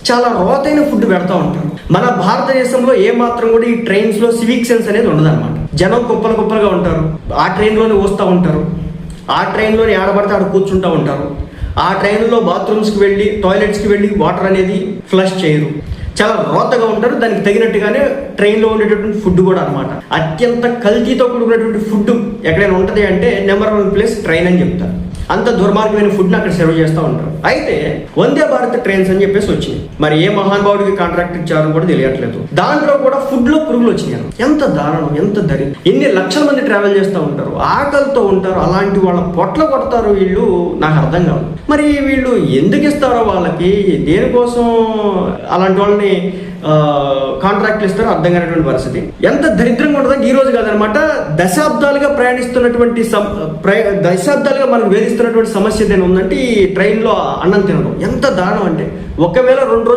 చాలా రోతైన ఫుడ్ పెడతా ఉంటారు. మన భారతదేశంలో ఏ మాత్రం కూడా ఈ ట్రైన్స్ లో సివిక్ సెన్స్ అనేది ఉండదన్నమాట. జనం కుప్పలు కుప్పలుగా ఉంటారు, ఆ ట్రైన్లోనే వస్తూ ఉంటారు, ఆ ట్రైన్లోనే ఆడబడితే ఆడ కూర్చుంటూ ఉంటారు, ఆ ట్రైన్లో బాత్రూమ్స్కి వెళ్ళి టాయిలెట్స్కి వెళ్ళి వాటర్ అనేది ఫ్లష్ చేయరు, చాలా రోతగా ఉంటారు. దానికి తగినట్టుగానే ట్రైన్లో ఉండేటటువంటి ఫుడ్ కూడా అనమాట. అత్యంత కల్తీతో కూడుకున్నటువంటి ఫుడ్ ఎక్కడైనా ఉంటుంది అంటే నెంబర్ 1 ప్లేస్ ట్రైన్ అని చెప్తారు. అంత దుర్మార్గమైన ఫుడ్ని అక్కడ సర్వ్ చేస్తూ ఉంటారు. అయితే వందే భారత్ ట్రైన్స్ అని చెప్పేసి వచ్చింది. మరి ఏ మహానుభావుడికి కాంట్రాక్ట్ ఇచ్చారో కూడా తెలియట్లేదు. దాంట్లో కూడా ఫుడ్లో పురుగులు వచ్చినాయి. ఎంత దారుణం, ఎంత దరి. ఎన్ని లక్షల మంది ట్రావెల్ చేస్తూ ఉంటారు, ఆకలితో ఉంటారు, అలాంటి వాళ్ళ పొట్ల కొడతారు వీళ్ళు, నాకు అర్థం కాదు. మరి వీళ్ళు ఎందుకు ఇస్తారో వాళ్ళకి, దేనికోసం అలాంటి వాళ్ళని కాంట్రాక్ట్లు ఇస్తారో అర్థం కానటువంటి పరిస్థితి. ఎంత దరిద్రంగా ఉంటుందంటే ఈ రోజు కాదనమాట, దశాబ్దాలుగా ప్రయాణిస్తున్నటువంటి దశాబ్దాలుగా మనకు వేధిస్తున్నటువంటి సమస్య ఏదైనా ఉందంటే ఈ ట్రైన్లో అన్నం తినడం. ఎంత దారుణం అంటే, ఒకవేళ 2 రోజులు